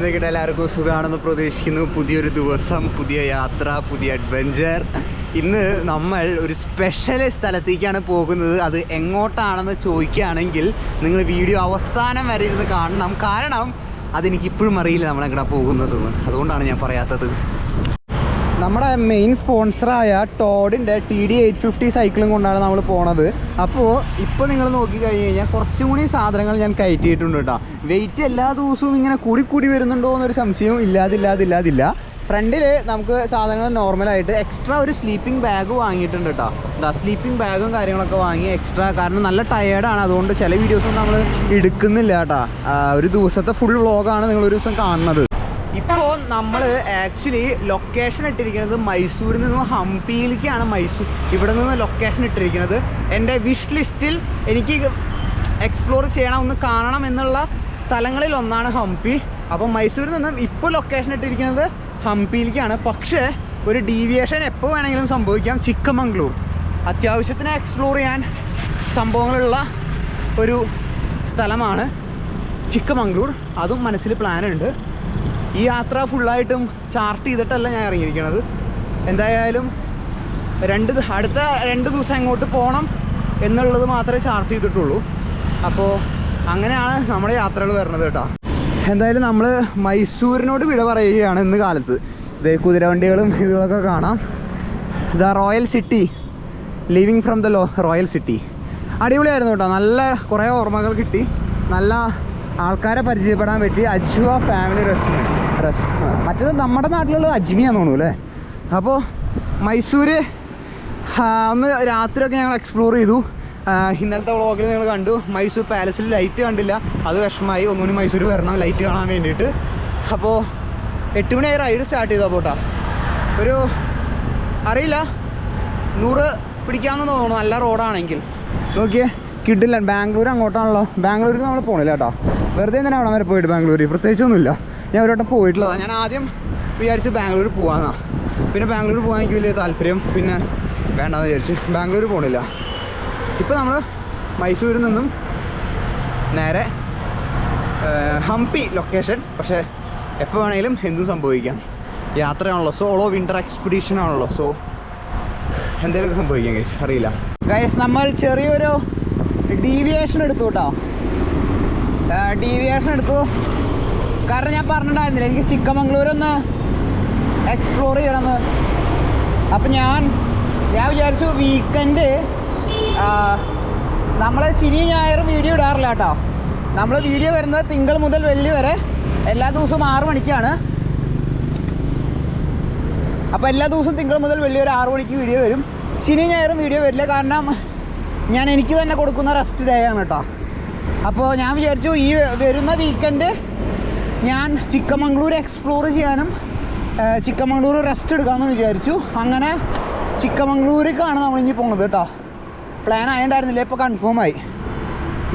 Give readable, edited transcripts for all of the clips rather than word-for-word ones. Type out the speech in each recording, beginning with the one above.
എന്തൊക്കെയാണ് എല്ലാവർക്കും സുഖമാണെന്ന് പ്രതീക്ഷിക്കുന്നു. പുതിയൊരു ദിവസം, പുതിയ യാത്ര, പുതിയ അഡ്വഞ്ചർ. ഇന്ന് നമ്മൾ ഒരു സ്പെഷ്യൽ സ്ഥലത്തേക്കാണ് പോകുന്നത്. അത് എങ്ങോട്ടാണെന്ന് ചോദിക്കുകയാണെങ്കിൽ നിങ്ങൾ വീഡിയോ അവസാനം വരെ ഇരുന്ന് കാണണം. കാരണം അതെനിക്കിപ്പോഴും അറിയില്ല നമ്മളെങ്ങോട്ടാണ് പോകുന്നതെന്ന്. അതുകൊണ്ടാണ് ഞാൻ പറയാത്തത്. നമ്മുടെ മെയിൻ സ്പോൺസറായ ടോഡിൻ്റെ TD850 സൈക്കിളും കൊണ്ടാണ് നമ്മൾ പോണത്. അപ്പോൾ ഇപ്പോൾ നിങ്ങൾ നോക്കിക്കഴിഞ്ഞ് കഴിഞ്ഞാൽ കുറച്ചും കൂടി സാധനങ്ങൾ ഞാൻ കയറ്റിയിട്ടുണ്ട് കേട്ടോ. വെയിറ്റ് എല്ലാ ദിവസവും ഇങ്ങനെ കൂടി വരുന്നുണ്ടോ എന്നൊരു സംശയവും ഇല്ലാതില്ല. ഫ്രണ്ടിൽ നമുക്ക് സാധനങ്ങൾ നോർമലായിട്ട് എക്സ്ട്രാ ഒരു സ്ലീപ്പിംഗ് ബാഗ് വാങ്ങിയിട്ടുണ്ട് കേട്ടോ. സ്ലീപ്പിംഗ് ബാഗും കാര്യങ്ങളൊക്കെ വാങ്ങി എക്സ്ട്രാ, കാരണം നല്ല ടയേർഡാണ്. അതുകൊണ്ട് ചില വീഡിയോസൊന്നും നമ്മൾ എടുക്കുന്നില്ല കേട്ടോ. ഒരു ദിവസത്തെ ഫുൾ വ്ളോഗാണ് നിങ്ങളൊരു ദിവസം കാണുന്നത്. ഇപ്പോൾ നമ്മൾ ആക്ച്വലി ലൊക്കേഷൻ ഇട്ടിരിക്കുന്നത് മൈസൂരിൽ നിന്നും ഹംപിയിലേക്കാണ്. ഇവിടെ നിന്ന് ലൊക്കേഷൻ ഇട്ടിരിക്കുന്നത്. എൻ്റെ വിഷ് ലിസ്റ്റിൽ എനിക്ക് എക്സ്പ്ലോർ ചെയ്യണം, ഒന്ന് കാണണം എന്നുള്ള സ്ഥലങ്ങളിൽ ഒന്നാണ് ഹംപി. അപ്പോൾ മൈസൂരിൽ നിന്നും ഇപ്പോൾ ലൊക്കേഷൻ ഇട്ടിരിക്കുന്നത് ഹംപിയിലേക്കാണ്. പക്ഷേ ഒരു ഡീവിയേഷൻ എപ്പോൾ വേണമെങ്കിലും സംഭവിക്കാം. ചിക്കമംഗ്ലൂർ അത്യാവശ്യത്തിന് എക്സ്പ്ലോർ ചെയ്യാൻ സംഭവങ്ങളുള്ള ഒരു സ്ഥലമാണ് ചിക്കമംഗ്ലൂർ. അതും മനസ്സിൽ പ്ലാനുണ്ട്. ഈ യാത്ര ഫുള്ളായിട്ടും ചാർട്ട് ചെയ്തിട്ടല്ല ഞാൻ ഇറങ്ങിയിരിക്കുന്നത്. എന്തായാലും അടുത്ത 2 ദിവസം എങ്ങോട്ട് പോകണം എന്നുള്ളത് മാത്രമേ ചാർട്ട് ചെയ്തിട്ടുള്ളൂ. അപ്പോൾ അങ്ങനെയാണ് നമ്മുടെ യാത്രകൾ വരുന്നത് കേട്ടോ. എന്തായാലും നമ്മൾ മൈസൂരിനോട് വിട പറയുകയാണ് ഇന്ന് കാലത്ത്. ഇത് കുതിരവണ്ടികളും ഇതുകളൊക്കെ കാണാം. The royal city, living from the royal city. അടിപൊളിയായിരുന്നു കേട്ടോ. നല്ല കുറേ ഓർമ്മകൾ കിട്ടി. നല്ല ആൾക്കാരെ പരിചയപ്പെടാൻ പറ്റി. Ajwa family restaurant. മറ്റേത് നമ്മുടെ നാട്ടിലുള്ള അജ്മിയാന്ന് തോന്നുന്നു അല്ലേ. അപ്പോൾ മൈസൂർ ഒന്ന് രാത്രിയൊക്കെ ഞങ്ങൾ എക്സ്പ്ലോർ ചെയ്തു. ഇന്നലത്തെ വ്ളോഗിൽ നിങ്ങൾ കണ്ടു. മൈസൂർ പാലസിൽ ലൈറ്റ് കണ്ടില്ല, അത് വിഷമമായി. ഒന്നുകൂടി മൈസൂർ വരണം ലൈറ്റ് കാണാൻ വേണ്ടിയിട്ട്. അപ്പോൾ 8 മണിയായി റൈഡ് സ്റ്റാർട്ട് ചെയ്തോ പോട്ടാ. ഒരു അറിയില്ല 100 പിടിക്കാമെന്ന് തോന്നുന്നു നല്ല റോഡാണെങ്കിൽ. നോക്കിയേ, കിഡില്ല. ബാംഗ്ലൂർ അങ്ങോട്ടാണല്ലോ. ബാംഗ്ലൂരിൽ നമ്മൾ പോകണില്ല കേട്ടോ. വെറുതെ തന്നെ അവിടെ വരെ പോയിട്ട് ബാംഗ്ലൂർ പ്രത്യേകിച്ചൊന്നുമില്ല. ഞാൻ ഒരു വട്ടം പോയിട്ടുള്ളതാണ്. ഞാൻ ആദ്യം വിചാരിച്ച് ബാംഗ്ലൂർ പോകാമെന്നാണ്. പിന്നെ ബാംഗ്ലൂർ പോകാൻ എനിക്ക് വലിയ താല്പര്യം, പിന്നെ വേണ്ടെന്ന് വിചാരിച്ച് ബാംഗ്ലൂർ പോകണില്ല. ഇപ്പോൾ നമ്മൾ മൈസൂരിൽ നിന്നും നേരെ ഹംപി ലൊക്കേഷൻ. പക്ഷേ എപ്പോൾ വേണമെങ്കിലും എന്തും സംഭവിക്കാം. യാത്രയാണല്ലോ, സോളോ വിൻ്റർ എക്സ്പെഡീഷൻ ആണല്ലോ. സോ എന്തെങ്കിലുമൊക്കെ സംഭവിക്കാം ഗൈസ്, അറിയില്ല. ഗൈസ് നമ്മൾ ചെറിയൊരു ഡീവിയേഷൻ എടുത്തു കേട്ടോ. ഡീവിയേഷൻ എടുത്തു കാരണം ഞാൻ പറഞ്ഞിട്ടുണ്ടായിരുന്നില്ല എനിക്ക് ചിക്കമംഗ്ലൂരൊന്ന് എക്സ്പ്ലോർ ചെയ്യണമെന്ന്. അപ്പം ഞാൻ വിചാരിച്ചു വീക്കെൻഡ് നമ്മൾ ശനി ഞായറും വീഡിയോ ഇടാറില്ല കേട്ടോ. നമ്മൾ വീഡിയോ വരുന്നത് തിങ്കൾ മുതൽ വെള്ളി വരെ എല്ലാ ദിവസവും 6 മണിക്കാണ്. അപ്പോൾ എല്ലാ ദിവസവും തിങ്കൾ മുതൽ വെള്ളി വരെ 6 മണിക്ക് വീഡിയോ വരും. ശനി ഞായറും വീഡിയോ വരില്ല, കാരണം ഞാൻ എനിക്ക് തന്നെ കൊടുക്കുന്ന റെസ്റ്റ് ഡേ ആണ് കേട്ടോ. അപ്പോൾ ഞാൻ വിചാരിച്ചു ഈ വരുന്ന വീക്കെൻഡ് ഞാൻ ചിക്കമംഗ്ലൂർ എക്സ്പ്ലോർ ചെയ്യാനും ചിക്കമംഗ്ലൂർ റെസ്റ്റ് എടുക്കാമെന്ന് വിചാരിച്ചു. അങ്ങനെ ചിക്കമംഗ്ലൂരിലേക്കാണ് നമ്മളിനി പോകുന്നത് കേട്ടോ. പ്ലാൻ ആയിട്ടുണ്ടായിരുന്നില്ല, ഇപ്പോൾ കൺഫേം ആയി.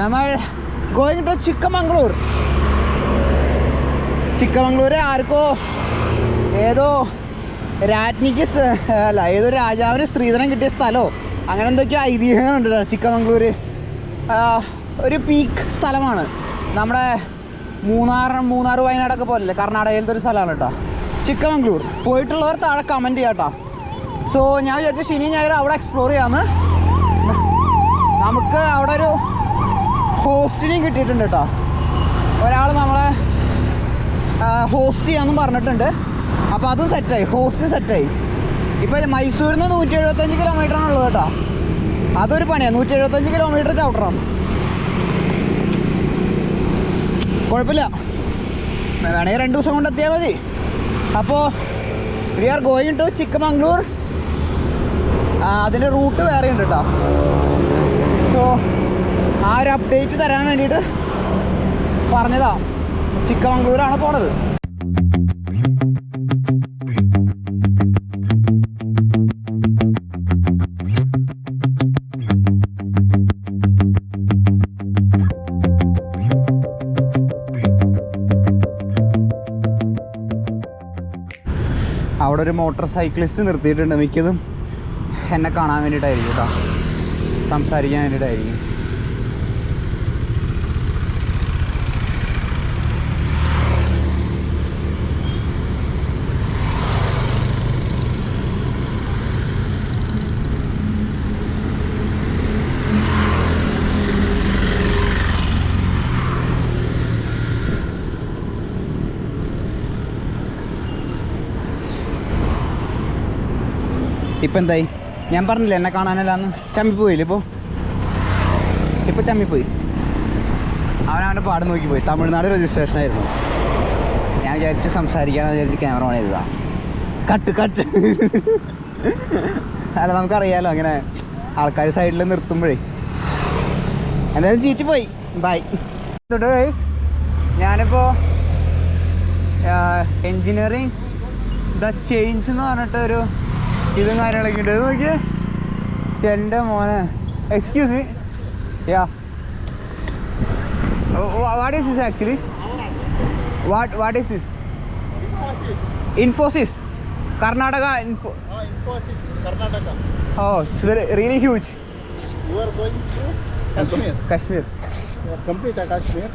നമ്മൾ ഗോയിങ് ടു ചിക്കമംഗ്ലൂർ. ചിക്കമംഗ്ലൂർ ആർക്കോ ഏതോ രാജ്ഞിക്ക് അല്ല ഏതോ രാജാവിന് സ്ത്രീധനം കിട്ടിയ സ്ഥലമോ അങ്ങനെ എന്തൊക്കെയോ ഐതിഹ്യങ്ങളുണ്ട് ചിക്കമംഗ്ലൂർ. ഒരു പീക്ക് സ്ഥലമാണ്. നമ്മുടെ മൂന്നാർ വയനാടൊക്കെ പോലല്ലേ, കർണാടകയിലത്തെ ഒരു സ്ഥലമാണ് കേട്ടോ ചിക്കമംഗ്ലൂർ. പോയിട്ടുള്ളവർ താഴെ കമൻറ്റ് ചെയ്യാം കേട്ടോ. സോ ഞാൻ വിചാരിച്ചു ശനി ഞായർ അവിടെ എക്സ്പ്ലോർ ചെയ്യാമെന്ന്. നമുക്ക് അവിടെ ഒരു ഹോസ്റ്റിനെയും കിട്ടിയിട്ടുണ്ട് കേട്ടോ. ഒരാൾ നമ്മളെ ഹോസ്റ്റ് ചെയ്യാമെന്നും പറഞ്ഞിട്ടുണ്ട്. അപ്പോൾ അതും സെറ്റായി, ഹോസ്റ്റ് സെറ്റായി. ഇപ്പോൾ മൈസൂരിൽ നിന്ന് 175 കിലോമീറ്ററാണ് ഉള്ളത് കേട്ടോ. അതൊരു പണിയാണ്, 175 കിലോമീറ്റർ ചവിട്ടണം. കുഴപ്പമില്ല, വേണമെങ്കിൽ 2 ദിവസം കൊണ്ട് എത്തിയാൽ മതി. അപ്പോൾ we are going to Chikmagalur. അതിൻ്റെ റൂട്ട് വേറെ ഉണ്ട് കേട്ടോ. സോ ആ ഒരു അപ്ഡേറ്റ് തരാൻ വേണ്ടിയിട്ട് പറഞ്ഞതാ. ചിക്കമംഗ്ലൂരാണ് പോണത്. അവിടെ ഒരു മോട്ടോർ സൈക്ലിസ്റ്റ് നിർത്തിയിട്ടുണ്ട്. മിക്കതും എന്നെ കാണാൻ വേണ്ടിയിട്ടായിരിക്കും കേട്ടോ, സംസാരിക്കാൻ വേണ്ടിയിട്ടായിരിക്കും. ഇപ്പം എന്തായി? ഞാൻ പറഞ്ഞില്ല എന്നെ കാണാനല്ലാന്ന്. ചമ്മിപ്പോയില്ലേ ഇപ്പോൾ ചമ്മിപ്പോയി. അവനവൻ്റെ പാട് നോക്കി പോയി. തമിഴ്നാട് രജിസ്ട്രേഷൻ ആയിരുന്നു. ഞാൻ വിചാരിച്ച് സംസാരിക്കാമെന്ന് വിചാരിച്ച് ക്യാമറ ഓൺ ചെയ്തതാ. കട്ട് അല്ല, നമുക്കറിയാലോ അങ്ങനെ ആൾക്കാർ സൈഡിൽ നിർത്തുമ്പോഴേ. എന്തായാലും ചീറ്റ് പോയി. ബൈ. ഞാനിപ്പോൾ എൻജിനീയറിങ് ദ ചേഞ്ച് എന്ന് പറഞ്ഞിട്ടൊരു ഇതും കാര്യങ്ങളൊക്കെ ഉണ്ട്. നോക്കിയേ എൻ്റെ മോനെ. Excuse me. Yeah, what is this actually? What is this? Infosys Karnataka. Infosys Karnataka. Oh, it's really huge. You are going to Kashmir. Complete Kashmir?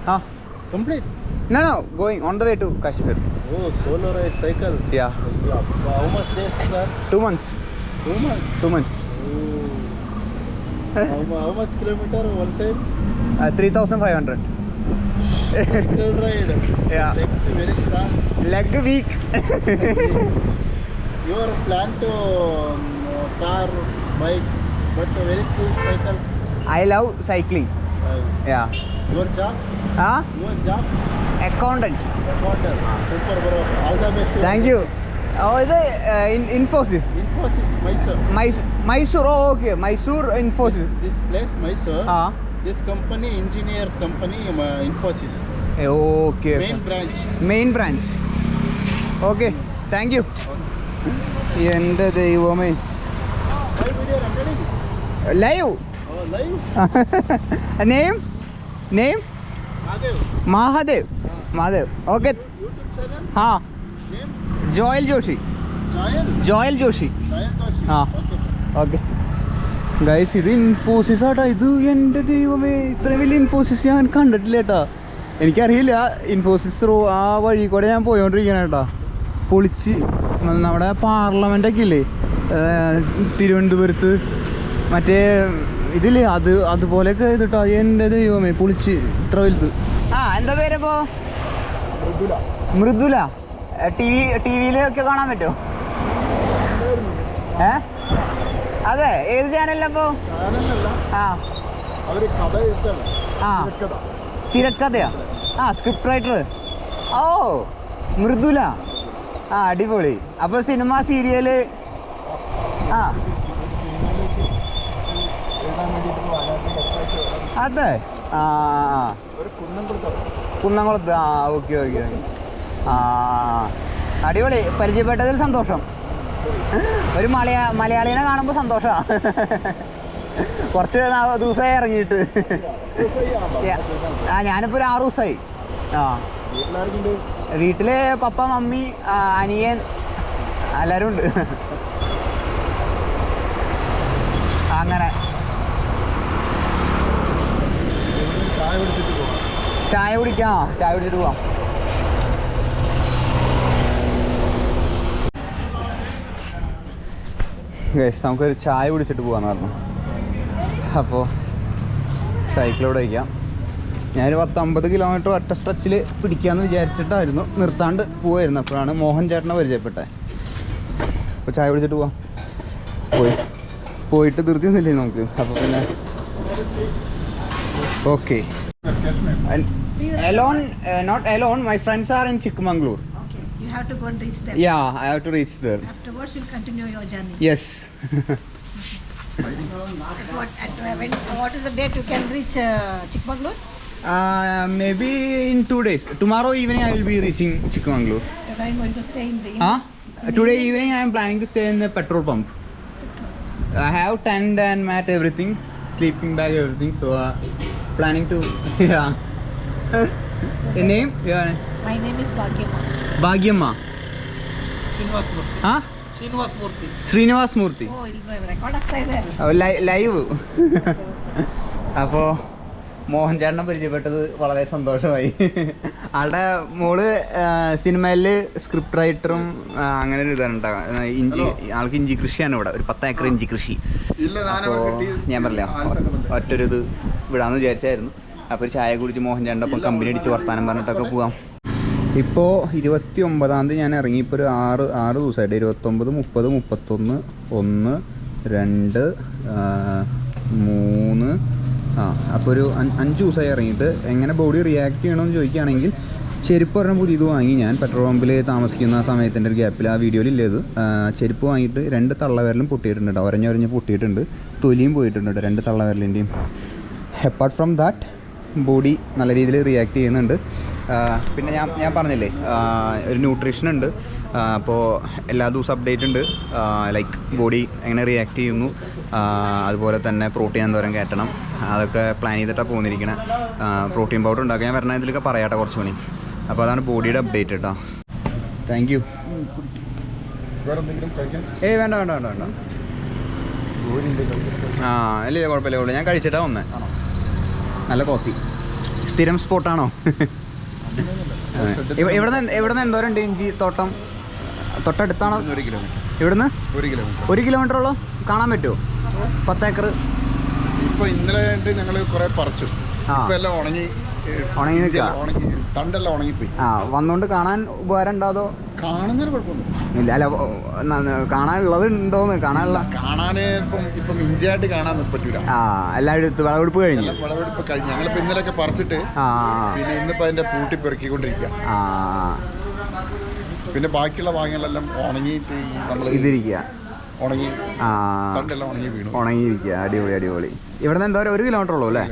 Complete? No, going on the way to Kashmir. Oh, solo ride cycle. Yeah. How much days, sir? 2 months. 2 months? 2 months. Oh. How much kilometer one side? 3,500. Cycle ride. Yeah. Leg very strong. Leg weak. Your plan to car, bike, but very choose cycle. I love cycling. Yeah. Your job? Your job? Accountant. Super bro. All the best. Thank you. Oh, ഇത് Infosys. Infosys, Mysore. Mysore. Oh, okay. Mysore Infosys. This place, Mysore. This company, engineer company, Infosys. Okay. Main branch. Okay. Thank you. എൻ്റെ ദൈവമേ. Live. Oh, live. Name? Mahadev. Okay. YouTube channel. Name? Joel Joshi. Okay. Guys, ഇത് ഇൻഫോസിസ് ആട്ടാ. ഇത് എൻ്റെ ദൈവമേ, ഇത്രയും വലിയ ഇൻഫോസിസ് ഞാൻ കണ്ടിട്ടില്ല കേട്ടാ. എനിക്കറിയില്ല. ഇൻഫോസിസ് ആ വഴി കൂടെ ഞാൻ പോയോണ്ടിരിക്കണം കേട്ടാ. പൊളിച്ച് നമ്മുടെ പാർലമെൻ്റൊക്കെ ഇല്ലേ തിരുവനന്തപുരത്ത്, മറ്റേ ഇതില്ലേ, അതുപോലെയൊക്കെ ചെയ്തിട്ടാ. എൻ്റെ ദൈവമേ, പൊളിച്ച് ഇത്ര വലുത്. എന്താ പേരപ്പോ? മൃദുല. ടി വിയിലൊക്കെ കാണാൻ പറ്റുമോ? അതെ, ഏത് ചാനലിലപ്പോ? തിരക്കഥയാ? Script writer. ഓ, മൃദുല. അടിപൊളി. അപ്പൊ സിനിമ, സീരിയല്. അതെ. കുന്നംകുളത്ത്. ഓക്കെ. അടിപൊളി. പരിചയപ്പെട്ടതിൽ സന്തോഷം. ഒരു മലയാളീനെ കാണുമ്പോൾ സന്തോഷമാണ്. കുറച്ച് ദിവസമായി ഇറങ്ങിയിട്ട്. ഞാനിപ്പോൾ ഒരു 6 ദിവസമായി. വീട്ടില് പപ്പ, മമ്മി, അനിയൻ എല്ലാവരും ഉണ്ട്. അങ്ങനെ ചായ കുടിച്ചിട്ട് പോവാം. ഗൈസ്, നമുക്കൊരു ചായ കുടിച്ചിട്ട് പോകാമെന്ന് പറഞ്ഞു. അപ്പോൾ സൈക്കിളോട് വയ്ക്കാം. ഞാനൊരു 50 കിലോമീറ്റർ ഒറ്റ സ്ട്രെച്ചിൽ പിടിക്കാമെന്ന് വിചാരിച്ചിട്ടായിരുന്നു നിർത്താണ്ട് പോവായിരുന്നു. അപ്പോഴാണ് മോഹൻ ചേട്ടനെ പരിചയപ്പെട്ടത്. അപ്പോൾ ചായ കുടിച്ചിട്ട് പോവാം. പോയിട്ട് ധൃതിയൊന്നുമില്ലേ നമുക്ക്. അപ്പോൾ പിന്നെ okay. Not alone. My friends are in Chikmagalur. You have to go and reach there. Yeah, I have to reach there. Afterwards, you'll continue your journey. Yes. What is the date you can reach Chikmagalur? Maybe in 2 days. Tomorrow evening I will be reaching Chikmagalur. Today I'm going to stay in the Today evening I am planning to stay in the petrol pump. I have tent and mat, everything, sleeping bag, everything. So planning to yeah. Your name? Yeah. My name is Bhagyamma. Srinivas Murthy. Oh, record ಆಗ್ತಾ ಇದೆ. Live. അപ്പോൾ മോഹൻ ചേട്ടനെ പരിചയപ്പെട്ടത് വളരെ സന്തോഷമായി. ആളുടെ മോള് സിനിമയിൽ സ്ക്രിപ്റ്റ് റൈറ്ററും അങ്ങനെ ഒരു ഇതാണ്. ആൾക്ക് ഇഞ്ചി കൃഷിയാണ് ഇവിടെ. ഒരു 10 ഏക്കർ ഇഞ്ചി കൃഷി. അപ്പോൾ ഞാൻ പറഞ്ഞില്ല, ഒറ്റൊരു ഇത് വിടാമെന്ന് വിചാരിച്ചായിരുന്നു. അപ്പോൾ ഒരു ചായ കുടിച്ച് മോഹൻ ചേട്ടൻ്റെ ഒപ്പം കമ്പനി അടിച്ച് വർത്താനം പറഞ്ഞിട്ടൊക്കെ പോവാം. ഇപ്പോൾ 29-ാം തീയതി ഞാൻ ഇറങ്ങി. ഇപ്പോൾ ഒരു ആറ് ദിവസമായിട്ട് 29, 30, 31, 1, 2, 3 അപ്പോൾ ഒരു 5 ദിവസമായി ഇറങ്ങിയിട്ട്. എങ്ങനെ ബോഡി റിയാക്ട് ചെയ്യണമെന്ന് ചോദിക്കുകയാണെങ്കിൽ ചെരുപ്പ് പറഞ്ഞ പുതിയത് വാങ്ങി ഞാൻ പെട്രോൾ പമ്പിൽ താമസിക്കുന്ന സമയത്തിൻ്റെ ഒരു ഗ്യാപ്പിൽ, ആ വീഡിയോയിലില്ലത്. ചെരുപ്പ് വാങ്ങിയിട്ട് 2 തള്ളവിരലും പൊട്ടിയിട്ടുണ്ട് കേട്ടോ, ഒരഞ്ഞൊരഞ്ഞ് പൊട്ടിയിട്ടുണ്ട്, തൊലിയും പോയിട്ടുണ്ട് 2 തള്ളവിരലിൻ്റെയും. അപ്പാർട്ട് ഫ്രം ദാറ്റ് ബോഡി നല്ല രീതിയിൽ റിയാക്ട് ചെയ്യുന്നുണ്ട്. പിന്നെ ഞാൻ പറഞ്ഞില്ലേ ഒരു ന്യൂട്രീഷൻ ഉണ്ട്, അപ്പോൾ എല്ലാ ദിവസവും അപ്ഡേറ്റ് ഉണ്ട്. ലൈക്ക് ബോഡി എങ്ങനെ റിയാക്ട് ചെയ്യുന്നു, അതുപോലെ തന്നെ പ്രോട്ടീൻ എന്തോരം കയറ്റണം, അതൊക്കെ പ്ലാൻ ചെയ്തിട്ടാണ് പോകുന്നിരിക്കുന്നത്. പ്രോട്ടീൻ പൗഡർ ഉണ്ടാക്കാൻ ഞാൻ വരണ ഇതിലൊക്കെ പറയാട്ടെ കുറച്ച് മണി. അപ്പോൾ അതാണ് ബോഡിയുടെ അപ്ഡേറ്റ് കേട്ടോ. Thank you. ഏയ് വേണ്ട വേണ്ട വേണ്ട വേണ്ട. ഇല്ല കുഴപ്പമില്ല, ഞാൻ കഴിച്ചിട്ടാ വന്നേ. നല്ല കോഫി. സ്ഥിരം സ്പോട്ടാണോ? ഇവിടുന്ന് എന്തോരം ഉണ്ട് ഇഞ്ചി തോട്ടം? തൊട്ടടുത്താണോ? 1 കിലോമീറ്റർ. ഇവിടുന്ന് 1 കിലോമീറ്റർ ഉള്ളൂ. കാണാൻ പറ്റുമോ? 10 ഏക്കർ. ഇപ്പോൾ ഇന്നലെ ഞങ്ങൾ കുറേ പറിച്ചു. ഇപ്പം എല്ലാം ഉണങ്ങി നിൽക്കുക. തണ്ടെല്ലാം ഉണങ്ങിപ്പോയി. വന്നുകൊണ്ട് കാണാൻ ഉപകാരം ഉണ്ടാതോ? കാണുന്നതിന് കുഴപ്പമൊന്നും ഇല്ല. അല്ല, കാണാനുള്ളത് ഉണ്ടോന്ന്? കാണാൻ ഇപ്പം ഇഞ്ചിയായിട്ട് കാണാൻ പറ്റൂല. എല്ലാവരും എടുത്ത് വിളവെടുപ്പ് കഴിഞ്ഞു. ഞങ്ങളിപ്പോൾ ഇന്നലെയൊക്കെ പറിച്ചിട്ട് പിന്നെ ഇന്നിപ്പോൾ അതിൻ്റെ പൂട്ടി പെറുക്കിക്കൊണ്ടിരിക്കുക. പിന്നെ ബാക്കിയുള്ള ഭാഗങ്ങളെല്ലാം ഉണങ്ങിയിട്ട് നമ്മൾ ഇതിരിക്കുക. ഉണങ്ങിയിരിക്കുക. അടിപൊളി. ഇവിടെ നിന്ന് എന്തോരം 1 കിലോമീറ്റർ ഉള്ളൂ അല്ലേ?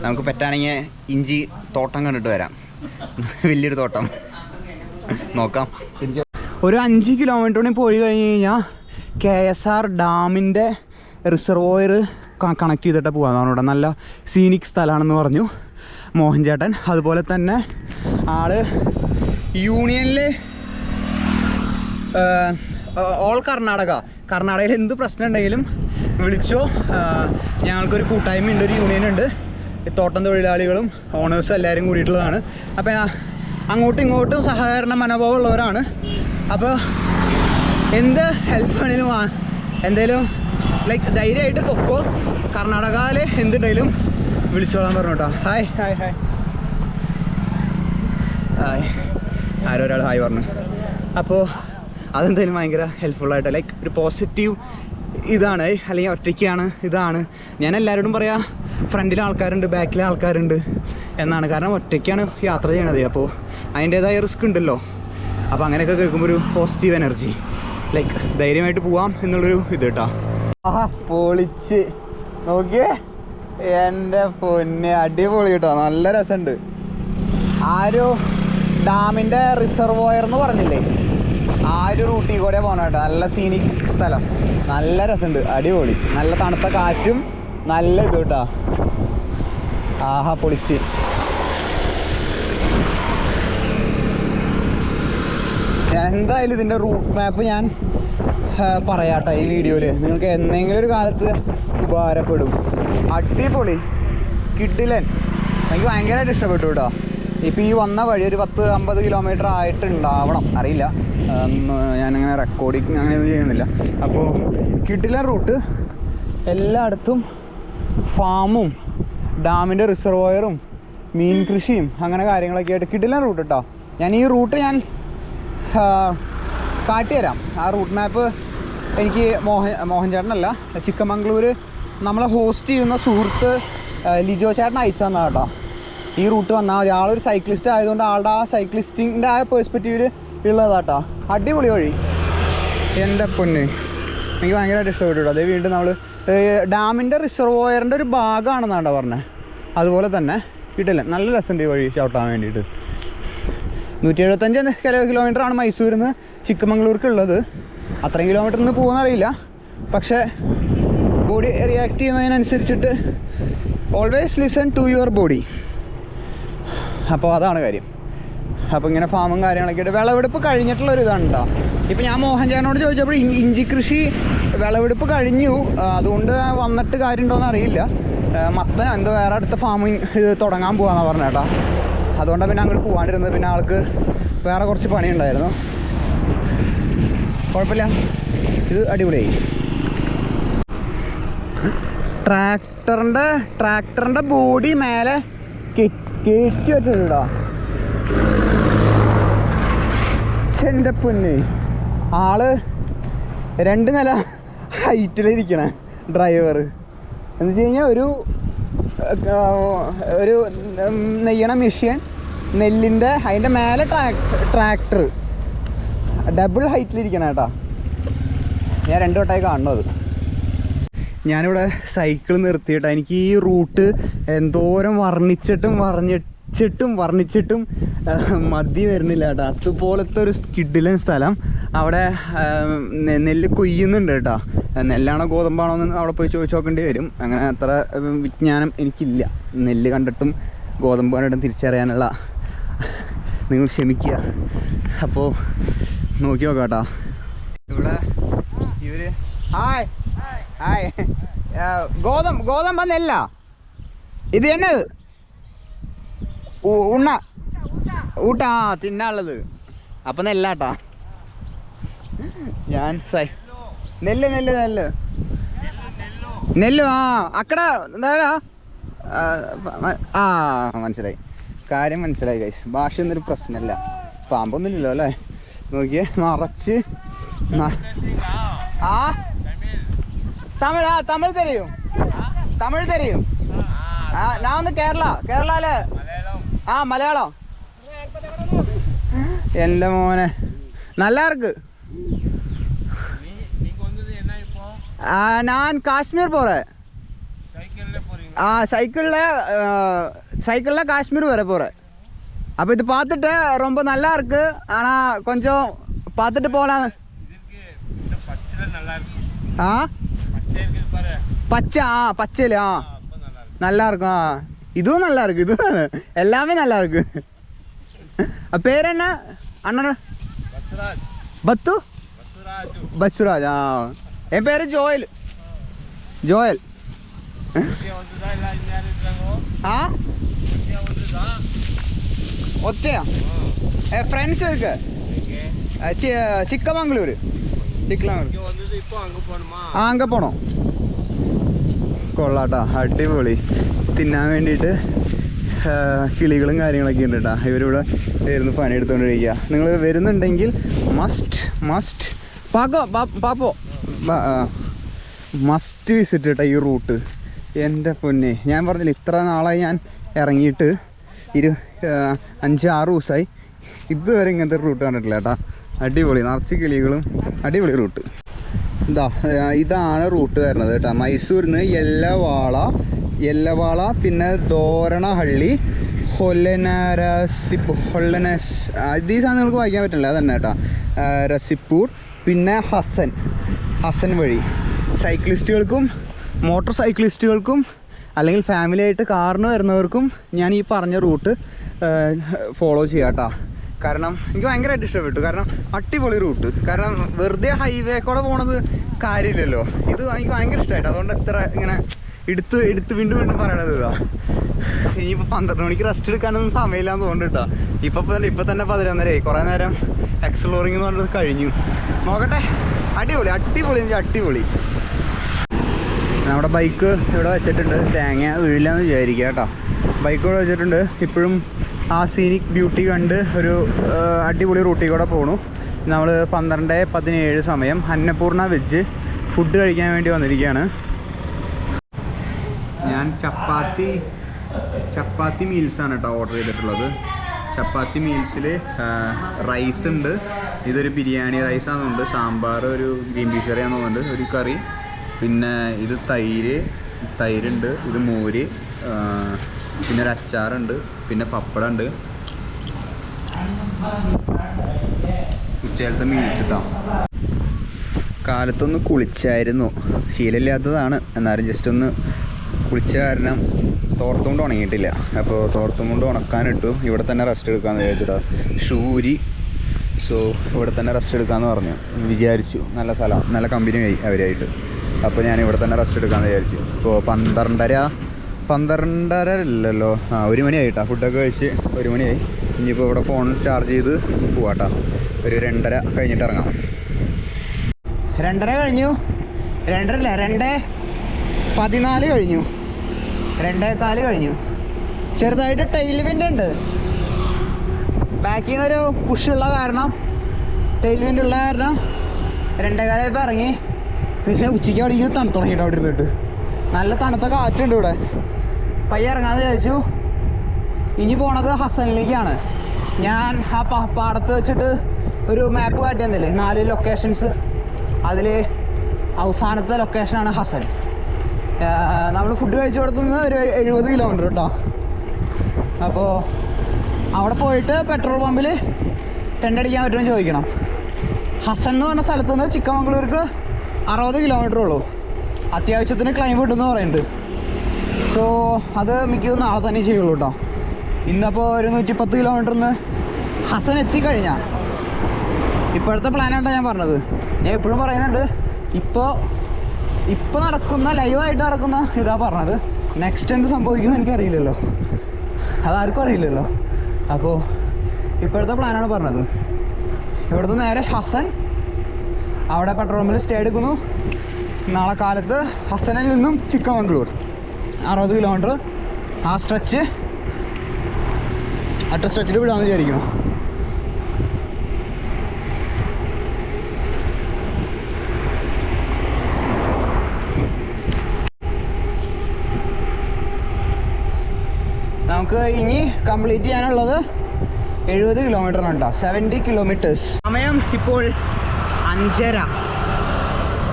നമുക്ക് പറ്റാണെങ്കിൽ ഇഞ്ചി തോട്ടം കണ്ടിട്ട് വരാം. വലിയൊരു തോട്ടം നോക്കാം. ഒരു 5 കിലോമീറ്ററിന് പോയി കഴിഞ്ഞ് കഴിഞ്ഞാൽ KSR ഡാമിൻ്റെ റിസർവോയർ കണക്ട് ചെയ്തിട്ട് പോകാമെന്നാണ്. ഇവിടെ നല്ല സീനിക് സ്ഥലമാണെന്ന് പറഞ്ഞു മോഹൻ ചേട്ടൻ. അതുപോലെ തന്നെ ആള് യൂണിയനിൽ ഓൾ കർണാടകയിൽ എന്ത് പ്രശ്നം ഉണ്ടെങ്കിലും വിളിച്ചോ. ഞങ്ങൾക്കൊരു കൂട്ടായ്മയുണ്ട്, ഒരു യൂണിയൻ ഉണ്ട്, തോട്ടം തൊഴിലാളികളും ഓണേഴ്സും എല്ലാവരും കൂടിയിട്ടുള്ളതാണ്. അപ്പോൾ അങ്ങോട്ടും ഇങ്ങോട്ടും സഹകരണ മനോഭാവം ഉള്ളവരാണ്. അപ്പോൾ എന്ത് ഹെൽപ്പ് വേണേലും എന്തേലും ലൈക്ക് ധൈര്യമായിട്ട് പൊക്കോ. കർണാടകയിൽ എന്തുണ്ടെങ്കിലും വിളിച്ചോളാൻ പറഞ്ഞു കേട്ടോ. Hi hi hi hi. ആരോ ഒരാൾ ഹായ് പറഞ്ഞു. അപ്പോൾ അതെന്തായാലും ഭയങ്കര ഹെൽപ്ഫുള്ളായിട്ട്, ലൈക്ക് ഒരു പോസിറ്റീവ് ഇതാണ്. അല്ലെങ്കിൽ ഒറ്റയ്ക്കാണ് ഇതാണ്. ഞാൻ എല്ലാവരോടും പറയാം ഫ്രണ്ടിൽ ആൾക്കാരുണ്ട്, ബാക്കിൽ ആൾക്കാരുണ്ട് എന്നാണ്. കാരണം ഒറ്റയ്ക്കാണ് യാത്ര ചെയ്യണത്. അപ്പോൾ അതിൻ്റേതായ റിസ്ക് ഉണ്ടല്ലോ. അപ്പോൾ അങ്ങനെയൊക്കെ കേൾക്കുമ്പോൾ ഒരു പോസിറ്റീവ് എനർജി, ലൈക്ക് ധൈര്യമായിട്ട് പോവാം എന്നുള്ളൊരു ഇത് കേട്ടോ. പൊളിച്ച് നോക്കിയേ എൻ്റെ പൊന്നെ, അടിപൊളി കേട്ടോ. നല്ല രസമുണ്ട്. ആരോ ഡാമിൻ്റെ റിസർവോയർ എന്ന് പറഞ്ഞില്ലേ, ആ ഒരു റൂട്ടിൽ കൂടെ പോകണം കേട്ടോ. നല്ല സീനിക് സ്ഥലം, നല്ല രസമുണ്ട്, അടിപൊളി. നല്ല തണുത്ത കാറ്റും നല്ല ഇത് കേട്ടോ. ആഹാ പൊളിച്ച്. എന്തായാലും ഇതിൻ്റെ റൂട്ട് മാപ്പ് ഞാൻ പറയാട്ടെ ഈ വീഡിയോയിൽ. നിങ്ങൾക്ക് എന്തെങ്കിലും ഒരു കാലത്ത് ഉപകാരപ്പെടും. അടിപൊളി, കിടിലൻ. എനിക്ക് ഭയങ്കരമായിട്ട് ഇഷ്ടപ്പെട്ടു കേട്ടോ. ഇപ്പോൾ ഈ വന്ന വഴി ഒരു 10-50 കിലോമീറ്റർ ആയിട്ടുണ്ടാവണം, അറിയില്ല. ഞാനിങ്ങനെ റെക്കോർഡിങ് അങ്ങനെയൊന്നും ചെയ്യുന്നില്ല. അപ്പോൾ കിടിലൻ റൂട്ട്. എല്ലായിടത്തും ഫാമും ഡാമിൻ്റെ റിസർവോയറും മീൻ കൃഷിയും അങ്ങനെ കാര്യങ്ങളൊക്കെ ആയിട്ട് കിടിലൻ റൂട്ട് കേട്ടോ. ഈ റൂട്ട് ഞാൻ കാട്ടിത്തരാം. ആ റൂട്ട് മാപ്പ് എനിക്ക് മോഹൻ ചേട്ടനല്ല, ചിക്കമംഗ്ലൂർ നമ്മളെ ഹോസ്റ്റ് ചെയ്യുന്ന സുഹൃത്ത് ലിജോ ചേട്ടൻ അയച്ചു തന്നാ കേട്ടോ. ഈ റൂട്ട് വന്നാൽ മതി. ആളൊരു സൈക്ലിസ്റ്റ് ആയതുകൊണ്ട് ആളുടെ ആ സൈക്ലിസ്റ്റിൻ്റെ ആ പേഴ്സ്പെക്റ്റീവിൽ ഉള്ളതാട്ടോ. അടിപൊളി വഴി, എൻ്റെ പൊന്ന്. എനിക്ക് ഭയങ്കരമായിട്ട് ഇഷ്ടപ്പെട്ടു കേട്ടോ. അതേ വീണ്ടും നമ്മൾ ഡാമിൻ്റെ റിസർവോയറിൻ്റെ ഒരു ഭാഗമാണെന്നാണ് പറഞ്ഞത്. അതുപോലെ തന്നെ കിട്ടില്ല, നല്ല രസമുണ്ട് ഈ വഴി ചവിട്ടാൻ വേണ്ടിയിട്ട്. 175 കിലോമീറ്ററാണ് മൈസൂരിൽ നിന്ന് ചിക്കമംഗ്ലൂർക്കുള്ളത്. അത്രയും കിലോമീറ്ററിൽ നിന്ന് പോകുന്നറിയില്ല, പക്ഷേ ബോഡി റിയാക്ട് ചെയ്യുന്നതിനനുസരിച്ചിട്ട് always listen to your body. അപ്പോൾ അതാണ് കാര്യം. അപ്പോൾ ഇങ്ങനെ ഫാമും കാര്യങ്ങളൊക്കെ ആയിട്ട് വിളവെടുപ്പ് കഴിഞ്ഞിട്ടുള്ളൊരു ഇതാണ് കേട്ടോ. ഇപ്പോൾ ഞാൻ മോഹൻ ചേട്ടനോട് ചോദിച്ചപ്പോൾ ഇഞ്ചി കൃഷി വിളവെടുപ്പ് കഴിഞ്ഞു, അതുകൊണ്ട് വന്നിട്ട് കാര്യമുണ്ടോയെന്ന് അറിയില്ല. മത്തനോ എന്തോ വേറെ അടുത്ത ഫാമിങ് ഇത് തുടങ്ങാൻ പോകാമെന്നാണ് പറഞ്ഞത് കേട്ടോ. അതുകൊണ്ടാണ് പിന്നെ അങ്ങോട്ട് പോകാണ്ടിരുന്നത്. പിന്നെ ആൾക്ക് വേറെ കുറച്ച് പണിയുണ്ടായിരുന്നു. കുഴപ്പമില്ല, ഇത് അടിപൊളിയായി. ട്രാക്ടറിൻ്റെ ബോഡി മേലെ കയറ്റി വെച്ചിട്ടുണ്ടോ. എൻ്റെ പൊന്നെ, ആള് 2 നില ഹൈറ്റിലിരിക്കണ ഡ്രൈവർ. എന്ന് വെച്ച് കഴിഞ്ഞാൽ ഒരു നെയ്യണ മെഷീൻ, നെല്ലിൻ്റെ അതിൻ്റെ മേലെ ട്രാക്ടർ, ഡബിൾ ഹൈറ്റിലിരിക്കണം കേട്ടോ. ഞാൻ 2 വട്ടമായി കാണുന്നത്. ഞാനിവിടെ സൈക്കിൾ നിർത്തിയിട്ടാ. എനിക്ക് ഈ റൂട്ട് എന്തോരം വർണ്ണിച്ചിട്ടും മതി വരുന്നില്ല കേട്ടോ. അതുപോലത്തെ ഒരു കിഡിലൻ സ്ഥലം. അവിടെ നെല്ല് കൊയ്യുന്നുണ്ട് കേട്ടോ. നെല്ലാണോ ഗോതമ്പാണോ എന്ന് അവിടെ പോയി ചോദിച്ചു നോക്കേണ്ടി വരും. അങ്ങനെ അത്ര വിജ്ഞാനം എനിക്കില്ല. നെല്ല് കണ്ടിട്ടും ഗോതമ്പ് കണ്ടിട്ടും തിരിച്ചറിയാനുള്ള നിങ്ങൾ ക്ഷമിക്കുക. അപ്പോൾ നോക്കി നോക്കാം കേട്ടോ. ഇവിടെ ഇവര് ഹായ് ഹായ് ഗോതമ്പ് നെല്ല ഇത് എന്നത് ഊട്ടാ തിന്നാനുള്ളത്. അപ്പം നെല്ലാട്ടാ. ഞാൻ നെല്ല് അക്കട എന്താ മനസ്സിലായി, കാര്യം മനസ്സിലായി ഗൈസ്. ഭാഷ ഒന്നൊരു പ്രശ്നമല്ല. പാമ്പൊന്നുമില്ലല്ലോ അല്ലേ? നോക്കിയേ, നിറച്ച് തമിഴ് തരയും. ഞാൻ ഒന്ന് കേരളയില് മലയാളം. എൻ്റെ മോനെ நல்லா இருக்கு. நான் காஷ்மீர் போகிறேன். சைக்கிளில் காஷ்மீர் வர போகிறேன். அப்போ இது பார்த்துட்டு ரொம்ப நல்லா இருக்கு. ஆனால் கொஞ்சம் பார்த்துட்டு போகலாம். பச்சையில நல்லா இருக்கும். இதுவும் நல்லா இருக்கு. இதுவும் எல்லாமே நல்லா இருக்கு. பேர் என்ன அண்ணன்? பசுராஜ். என் பேரு ஜோயல். ஒத்தையா ஃப்ரெண்ட்ஸ் இருக்கு. ചിക്കമംഗ്ലൂർ. അங்கே പോണോ? കൊള്ളാട്ടാ, അടിപൊളി. തിന്നാൻ വേണ്ടിയിട്ട് കിളികളും കാര്യങ്ങളൊക്കെ ഉണ്ട് കേട്ടോ. ഇവരിവിടെ ഇരുന്ന് പണിയെടുത്തുകൊണ്ടിരിക്കുക. നിങ്ങൾ വരുന്നുണ്ടെങ്കിൽ മസ്റ്റ് മസ്റ്റ് വിസിറ്റ് കേട്ടോ ഈ റൂട്ട്. എൻ്റെ പൊന്നെ, ഞാൻ പറഞ്ഞില്ല ഇത്ര നാളായി ഞാൻ ഇറങ്ങിയിട്ട് 5-6 ദിവസമായി. ഇതുവരെ ഇങ്ങനത്തെ റൂട്ട് കണ്ടിട്ടില്ല കേട്ടോ. അടിപൊളി, നിറച്ച് കിളികളും, അടിപൊളി റൂട്ട്. ഇതാണ് റൂട്ട് വരുന്നത് കേട്ടോ. മൈസൂരിൽ നിന്ന് യെല്ലവാള, പിന്നെ ദോരണഹള്ളി, ഈ സാധനങ്ങൾക്ക് വായിക്കാൻ പറ്റില്ല, അതന്നെ കേട്ടോ. രസിപ്പൂർ, പിന്നെ ഹസൻ വഴി സൈക്ലിസ്റ്റുകൾക്കും മോട്ടോർ സൈക്ലിസ്റ്റുകൾക്കും അല്ലെങ്കിൽ ഫാമിലി ആയിട്ട് കാറിന് വരുന്നവർക്കും ഞാൻ ഈ പറഞ്ഞ റൂട്ട് ഫോളോ ചെയ്യാം കേട്ടോ. കാരണം എനിക്ക് ഭയങ്കരമായിട്ട് ഇഷ്ടപ്പെട്ടു. കാരണം അടിപൊളി റൂട്ട്. കാരണം വെറുതെ ഹൈവേ കൂടെ പോണത് കാര്യമില്ലല്ലോ. ഇത് എനിക്ക് ഭയങ്കര ഇഷ്ടമായിട്ട്. അതുകൊണ്ട് എത്ര ഇങ്ങനെ എടുത്ത് വീണ്ടും പറയണത് ഇതാ. ഇനിയിപ്പോൾ 12 മണിക്ക് റെസ്റ്റ് എടുക്കാനൊന്നും സമയമില്ലാന്ന് തോന്നുന്നുട്ടോ. ഇപ്പം തന്നെ 11:30 കുറേ നേരം എക്സ്പ്ലോറിങ് എന്ന് പറഞ്ഞത് കഴിഞ്ഞു. നോക്കട്ടെ. അടിപൊളി. നമ്മുടെ ബൈക്ക് ഇവിടെ വെച്ചിട്ടുണ്ട്. തേങ്ങ വീഴില്ലാന്ന് വിചാരിക്കുക കേട്ടോ. ബൈക്ക് ഇവിടെ വെച്ചിട്ടുണ്ട്. ഇപ്പോഴും ആ സീനിക് ബ്യൂട്ടി കണ്ട് ഒരു അടിപൊളി റൂട്ടിൽ കൂടെ പോണു. നമ്മൾ 12:17 സമയം അന്നപൂർണ വെച്ച് ഫുഡ് കഴിക്കാൻ വേണ്ടി വന്നിരിക്കുകയാണ്. ഞാൻ ചപ്പാത്തി മീൽസാണ് കേട്ടോ ഓർഡർ ചെയ്തിട്ടുള്ളത്. ചപ്പാത്തി മീൽസിൽ റൈസ് ഉണ്ട്. ഇതൊരു ബിരിയാണി റൈസാണെന്നുണ്ട്. സാമ്പാർ, ഒരു ഗ്രീൻ പീസ് കറി ആണെന്നുണ്ട്, ഒരു കറി, പിന്നെ ഇത് തൈരുണ്ട്, ഇത് മോര്, പിന്നെ ഒരു അച്ചാറുണ്ട്, പിന്നെ പപ്പടം ഉണ്ട്. ഉച്ചയിലത്തെ മീൽസ് കേട്ടോ. കാലത്തൊന്ന് കുളിച്ചായിരുന്നു. ശീലമില്ലാത്തതാണ്, എന്നാലും ജസ്റ്റ് ഒന്ന് കുളിച്ച കാരണം തോർത്തും കൊണ്ട് ഉണങ്ങിയിട്ടില്ല. അപ്പോൾ തോർത്തും കൊണ്ട് ഉണക്കാനിട്ടു. ഇവിടെ തന്നെ റെസ്റ്റ് എടുക്കാമെന്ന് വിചാരിച്ചിട്ടാ. ഷൂരി. സോ ഇവിടെ തന്നെ റെസ്റ്റ് എടുക്കാമെന്ന് വിചാരിച്ചു. നല്ല സ്ഥലം, നല്ല കമ്പനിയായി അവരായിട്ട്. അപ്പോൾ ഞാൻ ഇവിടെ തന്നെ റെസ്റ്റ് എടുക്കാമെന്ന് വിചാരിച്ചു. ഇപ്പോൾ 12:30 ഇല്ലല്ലോ, 1 മണിയായിട്ടാ. ഫുഡൊക്കെ കഴിച്ച് 1 മണിയായി. ഇനിയിപ്പോൾ ഇവിടെ ഫോൺ ചാർജ് ചെയ്ത് പോവാട്ടാ. ഒരു 2:30 കഴിഞ്ഞിട്ട് ഇറങ്ങാം. 2:30 കഴിഞ്ഞു. 2:14 കഴിഞ്ഞു. 2:15 കഴിഞ്ഞു. ചെറുതായിട്ട് ടെയിൽ വിൻഡ് ഉണ്ട്. ബാക്കിൽ നിന്നൊരു പുഷുള്ള കാരണം ടെയിൽ വിൻഡ് ഉള്ള കാരണം 2:15 ഇറങ്ങി. പിന്നെ ഉച്ചയ്ക്ക് അവിടെ ഇങ്ങനെ തണുത്ത് തുടങ്ങിയിട്ട് അവിടെ ഇരുന്നിട്ട് നല്ല തണുത്ത കാറ്റുണ്ട് ഇവിടെ. പയ്യെ ഇറങ്ങാമെന്ന് വിചാരിച്ചു. ഇനി പോണത് ഹസനിലേക്കാണ്. ഞാൻ ആ പാടത്ത് വെച്ചിട്ട് ഒരു മാപ്പ് കാട്ടി തന്നില്ലേ 4 ലൊക്കേഷൻസ്, അതിൽ അവസാനത്തെ ലൊക്കേഷനാണ് ഹസൻ. നമ്മൾ ഫുഡ് കഴിച്ചു കൊടുത്തുനിന്ന് ഒരു 70 കിലോമീറ്റർ കേട്ടോ. അപ്പോൾ അവിടെ പോയിട്ട് പെട്രോൾ പമ്പിൽ ടെൻ്റ് അടിക്കാൻ പറ്റുമെന്ന് ചോദിക്കണം. ഹസൻ എന്ന് പറഞ്ഞ സ്ഥലത്ത് നിന്ന് ചിക്കമംഗളൂർക്ക് 60 കിലോമീറ്റർ ഉള്ളൂ. അത്യാവശ്യത്തിന് ക്ലൈംബ് കിട്ടുമെന്ന് പറയുന്നുണ്ട്. സോ അത് മിക്കതും നാളെ തന്നെ ചെയ്യുള്ളൂ കേട്ടോ. ഇന്നപ്പോൾ ഒരു 110 കിലോമീറ്ററിന്ന് ഹസൻ എത്തിക്കഴിഞ്ഞാൽ ഇപ്പോഴത്തെ പ്ലാനായിട്ടാണ് ഞാൻ പറഞ്ഞത്. ഞാൻ എപ്പോഴും പറയുന്നുണ്ട്, ഇപ്പോൾ നടക്കുന്ന ലൈവായിട്ട് നടക്കുന്ന ഇതാ പറഞ്ഞത്. നെക്സ്റ്റ് എന്ത് സംഭവിക്കുമെന്ന് എനിക്കറിയില്ലല്ലോ, അതാർക്കും അറിയില്ലല്ലോ. അപ്പോൾ ഇപ്പോഴത്തെ പ്ലാനാണ് പറഞ്ഞത്. ഇവിടുന്ന് നേരെ ഹസൻ, അവിടെ പെട്രോൾ പമ്പിൽ സ്റ്റേ എടുക്കുന്നു. നാളെ കാലത്ത് ഹസനിൽ നിന്നും ചിക്കമംഗളൂർ 60 കിലോമീറ്റർ ആ സ്ട്രെച്ച് അറ്റ സ്ട്രെച്ചിൽ വിടാമെന്ന് വിചാരിക്കണം. നമുക്ക് ഇനി കംപ്ലീറ്റ് ചെയ്യാനുള്ളത് 70 കിലോമീറ്ററാണ് കേട്ടോ. 70 കിലോമീറ്റേഴ്സ്. സമയം ഇപ്പോൾ 5:30.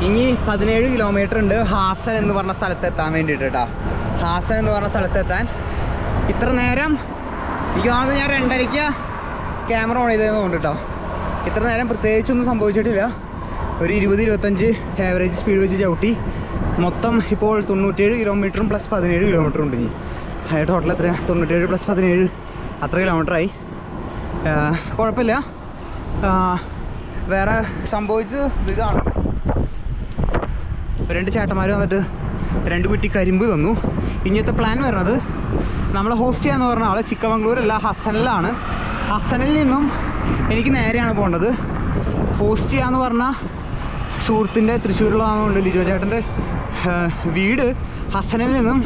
ഇനി 17 കിലോമീറ്റർ ഉണ്ട് ഹാസൻ എന്ന് പറഞ്ഞ സ്ഥലത്ത് എത്താൻ വേണ്ടിയിട്ട് കേട്ടോ. ഹാസൻ എന്ന് പറഞ്ഞ സ്ഥലത്തെത്താൻ ഇത്ര നേരം എനിക്ക് തോന്നുന്നത് ഞാൻ 2:30 ക്യാമറ ഓൺ ചെയ്തതെന്ന് തോന്നുന്നു കേട്ടോ. ഇത്ര നേരം പ്രത്യേകിച്ചൊന്നും സംഭവിച്ചിട്ടില്ല. ഒരു 20-25 ആവറേജ് സ്പീഡ് വെച്ച് ചവിട്ടി. മൊത്തം ഇപ്പോൾ 97 കിലോമീറ്ററും പ്ലസ് 17 കിലോമീറ്ററും ഉണ്ട്. ഇനി ടോട്ടൽ എത്ര? 97 പ്ലസ് 17 അത്ര കിലോമീറ്ററായി. കുഴപ്പമില്ല. വേറെ സംഭവിച്ചത് ഇതാണ്, 2 ചേട്ടന്മാർ വന്നിട്ട് 2 കുറ്റി കരിമ്പ് തന്നു. ഇനിയത്തെ പ്ലാൻ വരുന്നത് നമ്മളെ ഹോസ്റ്റ് ചെയ്യാന്ന് പറഞ്ഞ ആൾ ചിക്കമംഗളൂരല്ല, ഹസനിലാണ്. ഹസനിൽ നിന്നും എനിക്ക് നേരെയാണ് പോകേണ്ടത്. ഹോസ്റ്റ് ചെയ്യാന്ന് പറഞ്ഞാൽ സുഹൃത്തിൻ്റെ തൃശ്ശൂരിലാണെന്നുണ്ട് ലിജോ ചേട്ടൻ്റെ വീട്. ഹസനിൽ നിന്നും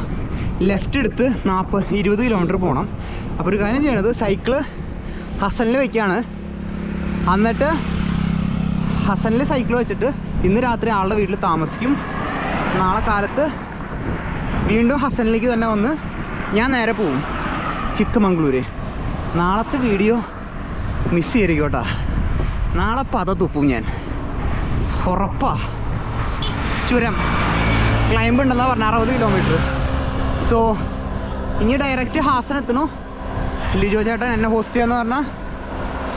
ലെഫ്റ്റ് എടുത്ത് 20 കിലോമീറ്റർ പോകണം. അപ്പോൾ ഒരു കാര്യം ചെയ്യണത്, സൈക്കിള് ഹസനിൽ വയ്ക്കുകയാണ്. എന്നിട്ട് ഹസനിൽ സൈക്കിൾ വെച്ചിട്ട് ഇന്ന് രാത്രി ആളുടെ വീട്ടിൽ താമസിക്കും. നാളെ കാലത്ത് വീണ്ടും ഹസനിലേക്ക് തന്നെ വന്ന് ഞാൻ നേരെ പോവും ചിക്കമംഗളൂർ. നാളത്തെ വീഡിയോ മിസ് ചെയ്തിരിക്കോട്ടാ. നാളെ പത തുപ്പും ഞാൻ, ഉറപ്പാ. ചുരം ക്ലൈംബ് ഉണ്ടെന്നാണ് പറഞ്ഞ 60 കിലോമീറ്റർ. സോ ഇനി ഡയറക്റ്റ് ഹാസൻ എത്തണു. ലിജോ ചേട്ടൻ എന്നെ ഹോസ്റ്റ് ചെയ്യാന്ന് പറഞ്ഞാൽ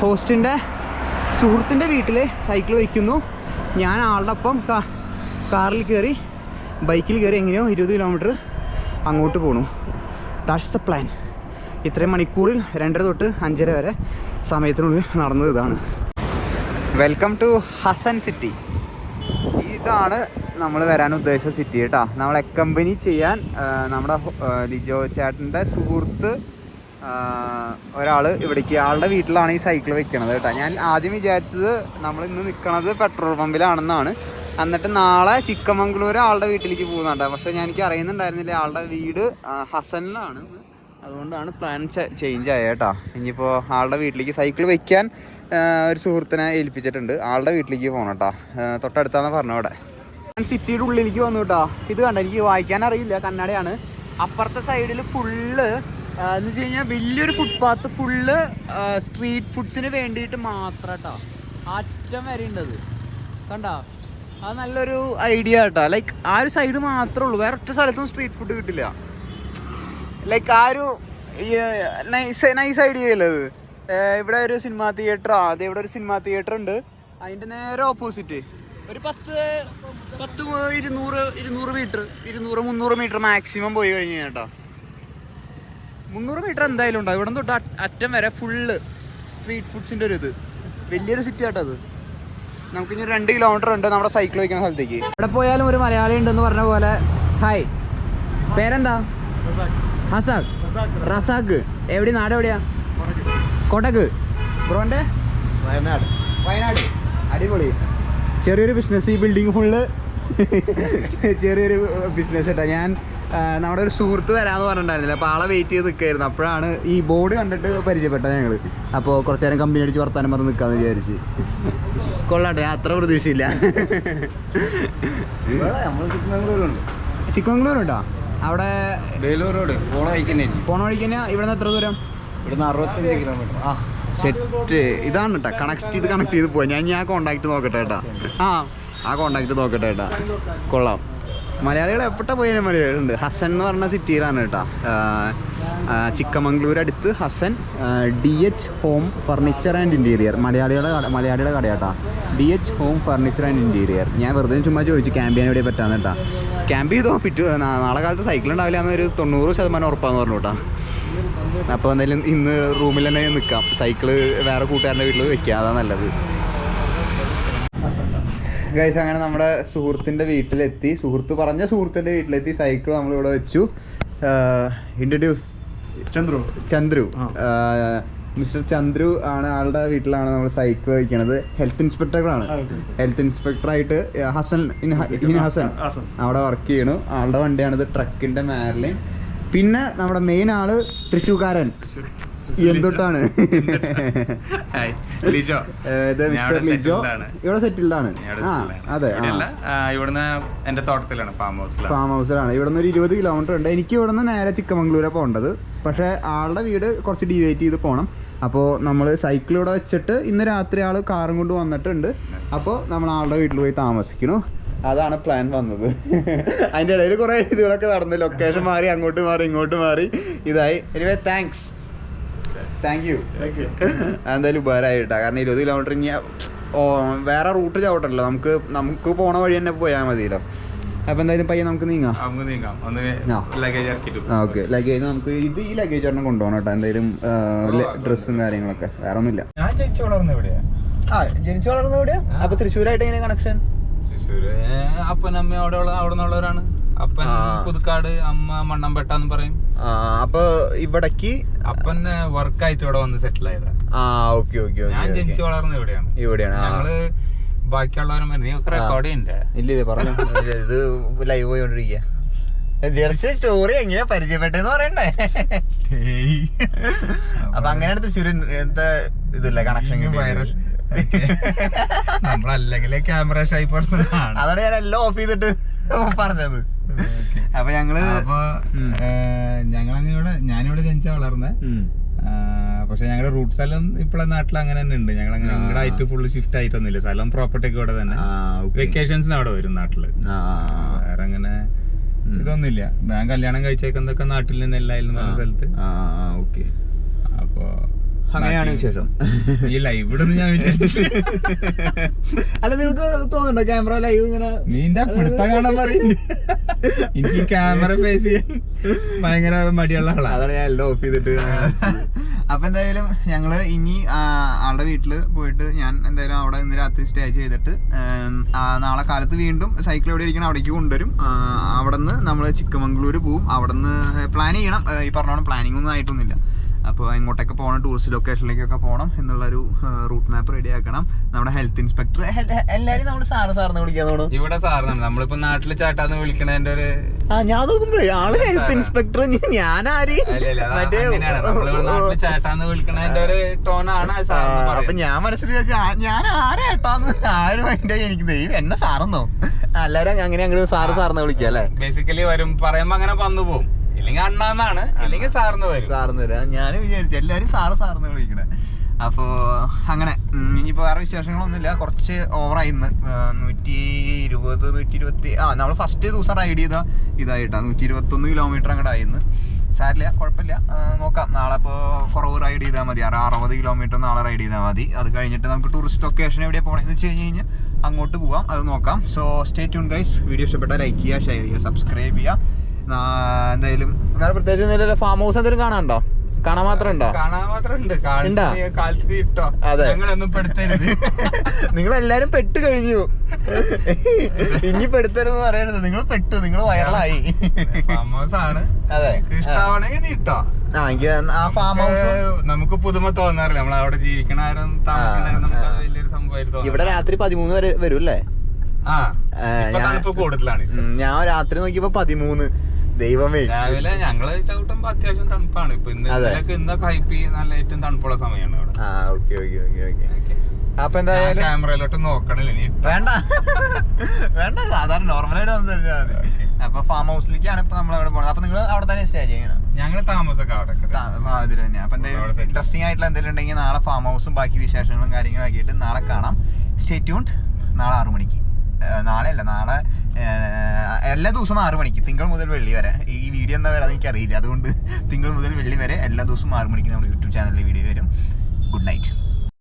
ഹോസ്റ്റിൻ്റെ സുഹൃത്തിൻ്റെ വീട്ടിൽ സൈക്കിൾ വയ്ക്കുന്നു. ഞാൻ ആളുടെ ഒപ്പം കാറിൽ കയറി ബൈക്കിൽ കയറി എങ്ങനെയോ 20 കിലോമീറ്റർ അങ്ങോട്ട് പോണു. That's the plan. ഇത്രയും മണിക്കൂറിൽ 2:30 തൊട്ട് 5:30 വരെ സമയത്തിനുള്ളിൽ നടന്നത് ഇതാണ്. Welcome to Hassan city. ഇതാണ് നമ്മൾ വരാൻ ഉദ്ദേശിച്ച സിറ്റി കേട്ടോ. നമ്മളെ അക്കമ്പനി ചെയ്യാൻ നമ്മുടെ ലിജോ ചേട്ടൻ്റെ സുഹൃത്ത് ഒരാൾ ഇവിടേക്ക്, ആളുടെ വീട്ടിലാണ് ഈ സൈക്കിൾ വെക്കണത് കേട്ടോ. ഞാൻ ആദ്യം വിചാരിച്ചത് നമ്മൾ ഇന്ന് നിൽക്കണത് പെട്രോൾ പമ്പിലാണെന്നാണ്. എന്നിട്ട് നാളെ ചിക്കമംഗളൂർ ആളുടെ വീട്ടിലേക്ക് പോകുന്നുണ്ട്. പക്ഷേ എനിക്ക് അറിയുന്നുണ്ടായിരുന്നില്ല ആളുടെ വീട് ഹസനിലാണ്. അതുകൊണ്ടാണ് പ്ലാൻ ചേഞ്ച് ആയത് കേട്ടോ. ഇനിയിപ്പോൾ ആളുടെ വീട്ടിലേക്ക് സൈക്കിൾ വെക്കാൻ ഒരു സുഹൃത്തിനെ ഏൽപ്പിച്ചിട്ടുണ്ട്. ആളുടെ വീട്ടിലേക്ക് പോകണം കേട്ടോ. തൊട്ടടുത്താന്ന് പറഞ്ഞു. അവിടെ ഞാൻ സിറ്റിയുടെ ഉള്ളിലേക്ക് വന്നു കേട്ടോ. ഇത് കണ്ട, എനിക്ക് വായിക്കാൻ അറിയില്ല, കന്നഡയാണ്. അപ്പുറത്തെ സൈഡിൽ ഫുള്ള് എന്ന് വെച്ച് കഴിഞ്ഞാൽ വലിയൊരു ഫുട്പാത്ത്, ഫുള്ള് സ്ട്രീറ്റ് ഫുഡ്സിന് വേണ്ടിയിട്ട് മാത്രം കേട്ടോ. അറ്റം വരെ ഉണ്ടത് കണ്ടോ. അത് നല്ലൊരു ഐഡിയ കേട്ടോ. ലൈക്ക് ആ ഒരു സൈഡ് മാത്രമേ ഉള്ളൂ, വേറെ ഒറ്റ സ്ഥലത്തും സ്ട്രീറ്റ് ഫുഡ് കിട്ടില്ല. ലൈക്ക് ആ ഒരു നൈസ് ഐഡിയ ഉള്ളത്. ഇവിടെ ഒരു സിനിമാ തിയേറ്റർ, ഇവിടെ ഒരു സിനിമാ തിയേറ്റർ ഉണ്ട്. അതിൻ്റെ നേരെ ഓപ്പോസിറ്റ് ഒരു 200 മീറ്റർ 200-300 മീറ്റർ മാക്സിമം പോയി കഴിഞ്ഞു കേട്ടോ. 300 മീറ്റർ എന്തായാലും ഉണ്ടാവും. ഇവിടെ തൊട്ട് അറ്റം വരെ ഫുള്ള് സ്ട്രീറ്റ് ഫുഡ്സിൻ്റെ ഒരു ഇത് വലിയൊരു സിറ്റി ആട്ടോ അത്. നമുക്കിനി 2 കിലോമീറ്റർ ഉണ്ട് നമ്മുടെ സൈക്കിൾ വയ്ക്കുന്ന സ്ഥലത്തേക്ക്. ഇവിടെ പോയാലും ഒരു മലയാളി ഉണ്ടെന്ന് പറഞ്ഞ പോലെ. ഹായ്, പേരെന്താ? ഹസാഖ്. റസാഖ്. എവിടെ? നാട് എവിടെയാ? കൊടക്. ബ്രോൻ്റെ? വയനാട്. അടിപൊളി. ചെറിയൊരു ബിസിനസ്, ഈ ബിൽഡിങ് ഫുള്ള് ചെറിയൊരു ബിസിനസ് കേട്ടോ. ഞാൻ നമ്മുടെ ഒരു സുഹൃത്ത് വരാമെന്ന് പറഞ്ഞിട്ടുണ്ടായിരുന്നില്ല, അപ്പോൾ ആളെ വെയിറ്റ് ചെയ്ത് നിൽക്കുകയായിരുന്നു. അപ്പോഴാണ് ഈ ബോർഡ് കണ്ടിട്ട് പരിചയപ്പെട്ടത് ഞങ്ങൾ. അപ്പോൾ കുറച്ച് നേരം കമ്പനി അടിച്ച് വർത്താനം പറഞ്ഞ് നിൽക്കാമെന്ന് വിചാരിച്ച്. കൊള്ളാട്ടെ, ഞാൻ അത്ര പ്രതീക്ഷയില്ല. ചിക്കമംഗ്ലൂരുണ്ടോ അവിടെ? ബേലൂർ റോഡ് പോണ വഴിക്ക് തന്നെ. ഇവിടെ നിന്ന് എത്ര ദൂരം? ഇവിടുന്ന് 65 കിലോമീറ്റർ. ആ സെറ്റ്. ഇതാണ് കേട്ടോ, കണക്ട് ചെയ്ത് പോവാം. ഞാൻ കോണ്ടാക്ട് നോക്കട്ടെ കേട്ടാ. ആ കോണ്ടാക്ട് നോക്കട്ടെ കേട്ടാ. കൊള്ളാം. മലയാളികൾ എവിടെ പോയാലും മലയാളികളുണ്ട്. ഹസൻ എന്ന് പറഞ്ഞ സിറ്റിയിലാണ് കേട്ടോ, ചിക്കമംഗ്ലൂർ അടുത്ത് Hassan. DH home furniture and interior, മലയാളിയുടെ കടയാട്ടാ. DH home furniture and interior. ഞാൻ വെറുതെ ചുമ്മാ ചോദിച്ചു ക്യാമ്പ് ചെയ്യാൻ എവിടെ പറ്റാന്ന് കേട്ടാ. ക്യാമ്പ് ചെയ്തോ നാളെ കാലത്ത് സൈക്കിൾ ഉണ്ടാവില്ല എന്നൊരു 90% ഉറപ്പാന്ന് പറഞ്ഞു കേട്ടോ. അപ്പോൾ എന്തായാലും ഇന്ന് റൂമിൽ തന്നെ നിൽക്കാം. സൈക്കിള് വേറെ കൂട്ടുകാരൻ്റെ വീട്ടിൽ വെക്കുക, അതാണ് നല്ലത്. ഗൈസ്, അങ്ങനെ നമ്മുടെ സുഹൃത്തിൻ്റെ വീട്ടിലെത്തി. സുഹൃത്തിൻ്റെ വീട്ടിലെത്തി. സൈക്കിൾ നമ്മളിവിടെ വെച്ചു. ഇൻട്രൊഡ്യൂസ് ചന്ദ്രു. മിസ്റ്റർ ചന്ദ്രു ആണ്. ആളുടെ വീട്ടിലാണ് നമ്മൾ സൈക്കിൾ വയ്ക്കണത്. ഹെൽത്ത് ഇൻസ്പെക്ടറായിട്ട് ഹസൻ അവിടെ വർക്ക് ചെയ്യണു. ആളുടെ വണ്ടിയാണിത്, ട്രക്കിൻ്റെ മാർലിൻ. പിന്നെ നമ്മുടെ മെയിൻ ആള് തൃശ്ശൂർക്കാരൻ എന്തൊട്ടാണ് ലിജോ. മിസ്റ്റർ ലിജോ ഇവിടെ സെറ്റിൽഡ് ആണ്. അതെ, ഇവിടുന്ന് എന്റെ തോട്ടത്തിലാണ്, ഫാം ഹൗസിലാണ്. ഇവിടുന്ന് ഒരു 20 കിലോമീറ്റർ ഉണ്ട്. എനിക്ക് ഇവിടുന്ന് നേരെ ചിക്കമംഗ്ലൂരാണ് പോകേണ്ടത്. പക്ഷേ ആളുടെ വീട് കുറച്ച് ഡീവേറ്റ് ചെയ്ത് പോകണം. അപ്പോൾ നമ്മൾ സൈക്കിൾ ഇവിടെ വെച്ചിട്ട് ഇന്ന് രാത്രി ആൾ കാറും കൊണ്ട് വന്നിട്ടുണ്ട്. അപ്പോൾ നമ്മൾ ആളുടെ വീട്ടിൽ പോയി താമസിക്കുന്നു. അതാണ് പ്ലാൻ വന്നത്. അതിൻ്റെ ഇടയിൽ കുറേ ഇതുകളൊക്കെ നടന്നു. ലൊക്കേഷൻ മാറി, അങ്ങോട്ട് മാറി, ഇങ്ങോട്ട് മാറി, ഇതായി. Anyway thank you. എന്തായാലും ഉപകാരമായിട്ടാ. കാരണം 20 കിലോമീറ്റർ ഇനി വേറെ റൂട്ട് ചവിട്ടല്ലോ. നമുക്ക് പോണ വഴി തന്നെ പോയാൽ മതിയല്ലോ. അപ്പോൾ എന്തായാലും പയ്യെ നമുക്ക് നീങ്ങാം. ഓക്കെ, ലഗേജ് നമുക്ക് ഈ ലഗേജ് ഒരെണ്ണം കൊണ്ടുപോകണം കേട്ടോ. എന്തായാലും ഡ്രസ്സും കാര്യങ്ങളൊക്കെ. വേറെ ഒന്നുമില്ല. ജനിച്ചു വളർന്ന എവിടെയാ? അപ്പൊ തൃശ്ശൂരായിട്ട് എങ്ങനെ കണക്ഷൻ? തൃശ്ശൂര് അപ്പനമ്മ അവിടെ നിന്നുള്ളവരാണ്. അപ്പൻ പുതുക്കാട്, അമ്മ മണ്ണമ്പെട്ടാന്ന് പറയും. അപ്പൊ ഇവിടേക്ക് അപ്പൻ വർക്കായിട്ട് ഇവിടെ വന്ന് സെറ്റിൽ ആയതാ. ഞാൻ ജനിച്ചു വളർന്ന ഇവിടെയാണ്. ഞങ്ങള് ബാക്കിയുള്ളവരും റെക്കോർഡ് ചെയ്യണ്ടേ? ഇല്ല പറഞ്ഞു. ഇത് ലൈവ് പോയിക്കൊണ്ടിരിക്കുക. ജസ്റ്റ് സ്റ്റോറി എങ്ങനെയാ പരിചയപ്പെട്ടെന്ന് പറയണ്ടേ? അപ്പൊ അങ്ങനെയാണ് തൃശ്ശൂർ എന്താ ഇതില്ല കണക്ഷൻ. വൈറസ് നമ്മളല്ലെങ്കിൽ ക്യാമറ ഷൈ പേഴ്സൺ ആണ്. അതാണ് ഞാൻ എല്ലാം ഓഫ് ചെയ്തിട്ട് പറഞ്ഞത്. അപ്പൊ ഞാനിവിടെ ജനിച്ച വളർന്നേ. പക്ഷെ ഞങ്ങളുടെ റൂട്ട് സ്ഥലം ഇപ്പോഴെ നാട്ടിൽ അങ്ങനെ തന്നെ ഉണ്ട്. ഞങ്ങൾ അങ്ങനെ ഇവിടെ ആയിട്ട് ഫുള്ള് ഷിഫ്റ്റ് ആയിട്ടൊന്നുമില്ല. സ്ഥലം പ്രോപ്പർട്ടി ഒക്കെ ഇവിടെ തന്നെ. വെക്കേഷൻസിന് അവിടെ വരും നാട്ടില്. വേറെ അങ്ങനെ ഇതൊന്നുമില്ല. ഞാൻ കല്യാണം കഴിച്ചേക്കുന്നതൊക്കെ നാട്ടിൽ നിന്ന് എല്ലായാലും പറഞ്ഞ സ്ഥലത്ത്. അപ്പൊ അങ്ങനെയാണ് വിശേഷം. ഈ ലൈവ് ഇവിടെ ഞാൻ വിചാരിച്ചില്ല. അല്ല, നിങ്ങൾക്ക് തോന്നുന്നുണ്ടോ ക്യാമറ ലൈവ് ഇങ്ങനെ? നീന്റെ പിടുത്ത കാണാൻ പറയുന്നുണ്ട്. എനിക്ക് ക്യാമറ ഫേസ് ചെയ്യാൻ ഭയങ്കര മടിയുള്ള ആളാണ്. അതാണ് ഞാൻ എല്ലാം ഓഫ് ചെയ്തിട്ട്. അപ്പൊ എന്തായാലും ഞങ്ങള് ഇനി ആളുടെ വീട്ടില് പോയിട്ട് ഞാൻ എന്തായാലും അവിടെ ഇന്ന് രാത്രി സ്റ്റേ ചെയ്തിട്ട് നാളെ കാലത്ത് വീണ്ടും സൈക്കിൾ എവിടെ ഇരിക്കണം അവിടേക്ക് കൊണ്ടുവരും. അവിടെ നിന്ന് നമ്മള് ചിക്കമംഗ്ലൂർ പോവും. അവിടെ നിന്ന് പ്ലാൻ ചെയ്യണം. ഈ പറഞ്ഞോണം പ്ലാനിങ് ഒന്നും ആയിട്ടൊന്നുമില്ല. അപ്പോൾ എങ്ങോട്ടൊക്കെ പോകണം, ടൂറിസ്റ്റ് ലൊക്കേഷനിലേക്കൊക്കെ പോകണം എന്നുള്ളൊരു റൂട്ട് മാപ്പ് റെഡി ആക്കണം. നമ്മുടെ ഹെൽത്ത് ഇൻസ്പെക്ടർ എല്ലാവരും നമ്മൾ സാറിന് വിളിക്കാൻ തോന്നുന്നു. ഇവിടെ സാറിനാണ്. നമ്മളിപ്പോ നാട്ടില് ചാട്ടാന്ന് വിളിക്കണതിന്റെ ഒരു ഞാൻ നോക്കുമ്പോഴേ ആള് ഹെൽത്ത് ഇൻസ്പെക്ടർ. ഞാനാര് മറ്റേ നാട്ടില് ചാട്ടാന്ന് വിളിക്കണതിന്റെ ഒരു ടോണാണ്. അപ്പൊ ഞാൻ മനസ്സിൽ വിചാരിച്ചു ഞാൻ ആരേട്ടാന്ന്. ആരും അതിന്റെ എനിക്ക് ദൈവം എന്നെ സാറെന്നോ? എല്ലാരും അങ്ങനെ സാറിന്ന് വിളിക്കുക അല്ലേ? ബേസിക്കലി വരും പറയുമ്പോ അങ്ങനെ വന്നു പോകും. ഇല്ലെങ്കിൽ അണ്ണാന്നാണ്, ഇല്ലെങ്കിൽ സാറിന്ന് വരും. ഞാനും വിചാരിച്ചു എല്ലാരും സാറിന്ന് വിളിക്കണേ. അപ്പോൾ അങ്ങനെ ഇനിയിപ്പോൾ വേറെ വിശേഷങ്ങളൊന്നുമില്ല. കുറച്ച് ഓവറായി ഇന്ന്. 120 120 നമ്മൾ ഫസ്റ്റ് ദിവസം റൈഡ് ചെയ്ത ഇതായിട്ടാണ് 121 കിലോമീറ്റർ അങ്ങോട്ട് ആയിന്ന്. സാരില്ല, കുഴപ്പമില്ല, നോക്കാം. നാളെ ഇപ്പോൾ കുറവ് റൈഡ് ചെയ്താൽ മതി. 60 കിലോമീറ്റർ നാളെ റൈഡ് ചെയ്താൽ മതി. അത് കഴിഞ്ഞിട്ട് നമുക്ക് ടൂറിസ്റ്റ് ലൊക്കേഷൻ എവിടെയാണ് പോകണമെന്ന് വെച്ച് കഴിഞ്ഞാൽ അങ്ങോട്ട് പോവാം. അത് നോക്കാം. So stay tune guys. Video ഇഷ്ടപ്പെട്ടാൽ ലൈക്ക് ചെയ്യുക, ഷെയർ ചെയ്യുക, സബ്സ്ക്രൈബ് ചെയ്യുക. എന്തായാലും വേറെ പ്രത്യേകിച്ച് ഫാം ഹൗസ് എന്തെങ്കിലും കാണാനുണ്ടോ? കാണാൻ മാത്രം ഉണ്ടോ? അതെ, നിങ്ങളെല്ലാരും പെട്ട് കഴിഞ്ഞു. ഇനി പെടുത്തരുന്ന് പറയരുത്. നിങ്ങൾ പെട്ടു, നിങ്ങൾ വൈറലായി. അതെ, ആ ഫാം ഹൗസ് നമുക്ക് പുതുമ തോന്നാറില്ല. നമ്മൾ അവിടെ ജീവിക്കണ ആരും വലിയൊരു സംഭവമായിരുന്നു. ഇവിടെ രാത്രി 13 വരെ വരും അല്ലേ? കൂടുതലാണ്. ഞാൻ രാത്രി നോക്കിയപ്പോ 13. ദൈവമേ. രാവിലെ ഞങ്ങള് ചവിട്ടുമ്പോ അത്യാവശ്യം തണുപ്പാണ്. ഇപ്പൊ ഇന്നൊക്കെ ഹൈപ്പ് നല്ല ഏറ്റവും തണുപ്പുള്ള സമയമാണ് അവിടെ. അപ്പൊ എന്തായാലും ക്യാമറയിലോട്ട് നോക്കണില്ല നീ. വേണ്ട വേണ്ട, സാധാരണ നോർമലായിട്ട് സംസാരിച്ചാൽ മതി. അപ്പൊ ഫാം ഹൗസിലേക്കാണ് ഇപ്പൊ നമ്മൾ അവിടെ പോകുന്നത്. അപ്പൊ നിങ്ങൾ അവിടെ തന്നെ സ്റ്റേ ചെയ്യണം? ഞങ്ങള് താമസമൊക്കെ അവിടെ ഇതിൽ തന്നെ. അപ്പൊ എന്തെങ്കിലും ഇൻട്രസ്റ്റിംഗ് ആയിട്ടുള്ള എന്തെങ്കിലും ഉണ്ടെങ്കിൽ നാളെ ഫാം ഹൗസും ബാക്കി വിശേഷങ്ങളും കാര്യങ്ങളും ആക്കിയിട്ട് നാളെ കാണാം. Stay tuned. നാളെ 6 മണിക്ക്. നാളെ അല്ല, നാളെ എല്ലാ ദിവസവും 6 മണിക്ക്, തിങ്കൾ മുതൽ വെള്ളി വരെ. ഈ വീഡിയോ എന്താ വരാതെ എനിക്കറിയില്ല, അതുകൊണ്ട് തിങ്കൾ മുതൽ വെള്ളി വരെ എല്ലാ ദിവസവും 6 മണിക്ക് നമ്മുടെ യൂട്യൂബ് ചാനലിൽ വീഡിയോ വരും. Good night.